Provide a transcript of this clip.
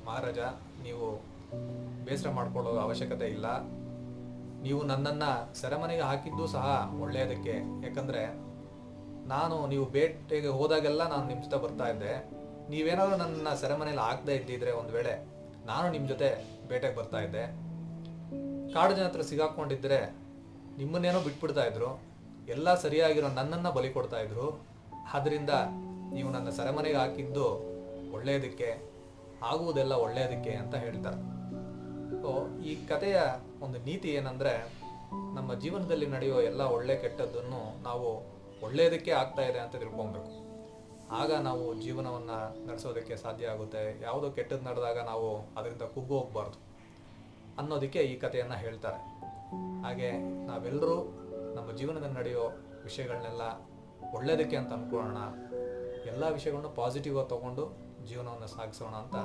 ಮಹಾರಾಜ, ನೀವು ಬೇಸರ ಮಾಡ್ಕೊಳ್ಳೋ ಅವಶ್ಯಕತೆ ಇಲ್ಲ. ನೀವು ನನ್ನನ್ನು ಸೆರೆಮನೆಗೆ ಹಾಕಿದ್ದು ಸಹ ಒಳ್ಳೆಯದಕ್ಕೆ. ಯಾಕಂದರೆ ನೀವು ಬೇಟೆಗೆ ಹೋದಾಗೆಲ್ಲ ನಾನು ನಿಮ್ಮ ಜೊತೆ ಬರ್ತಾ ಇದ್ದೆ. ನೀವೇನಾದರೂ ನನ್ನ ಸೆರೆಮನೆಯಲ್ಲಿ ಹಾಕದೇ ಇದ್ದಿದ್ರೆ, ಒಂದು ವೇಳೆ ನಾನು ನಿಮ್ಮ ಜೊತೆ ಬೇಟೆಗೆ ಬರ್ತಾ ಇದ್ದೆ. ಕಾಡು ಜನ ಹತ್ರ ಸಿಗಾಕೊಂಡಿದ್ದರೆ ನಿಮ್ಮನ್ನೇನೋ ಬಿಟ್ಬಿಡ್ತಾ ಇದ್ರು, ಎಲ್ಲ ಸರಿಯಾಗಿರೋ ನನ್ನನ್ನು ಬಲಿ ಕೊಡ್ತಾ ಇದ್ರು. ಆದ್ದರಿಂದ ನೀವು ನನ್ನ ಸೆರೆಮನೆಗೆ ಹಾಕಿದ್ದು ಒಳ್ಳೆಯದಕ್ಕೆ, ಆಗುವುದೆಲ್ಲ ಒಳ್ಳೆಯದಕ್ಕೆ ಅಂತ ಹೇಳ್ತಾರೆ. ಸೊ ಈ ಕಥೆಯ ಒಂದು ನೀತಿ ಏನಂದರೆ, ನಮ್ಮ ಜೀವನದಲ್ಲಿ ನಡೆಯುವ ಎಲ್ಲ ಒಳ್ಳೆ ಕೆಟ್ಟದ್ದನ್ನು ನಾವು ಒಳ್ಳೆಯದಕ್ಕೆ ಆಗ್ತಾ ಇದೆ ಅಂತ ತಿಳ್ಕೊಬೇಕು. ಆಗ ನಾವು ಜೀವನವನ್ನು ನಡೆಸೋದಕ್ಕೆ ಸಾಧ್ಯ ಆಗುತ್ತೆ. ಯಾವುದೋ ಕೆಟ್ಟದ್ದು ನಡೆದಾಗ ನಾವು ಅದರಿಂದ ಕುಗ್ಗು ಹೋಗ್ಬಾರ್ದು ಅನ್ನೋದಕ್ಕೆ ಈ ಕಥೆಯನ್ನು ಹೇಳ್ತಾರೆ. ಹಾಗೆ ನಾವೆಲ್ಲರೂ ನಮ್ಮ ಜೀವನದಲ್ಲಿ ನಡೆಯೋ ವಿಷಯಗಳನ್ನೆಲ್ಲ ಒಳ್ಳೆಯದಕ್ಕೆ ಅಂತ ಅಂದ್ಕೊಳ್ಳೋಣ. ಎಲ್ಲ ವಿಷಯಗಳನ್ನು ಪಾಸಿಟಿವ್ ಆಗಿ ತೊಗೊಂಡು ಜೀವನವನ್ನು ಸಾಗಿಸೋಣ ಅಂತ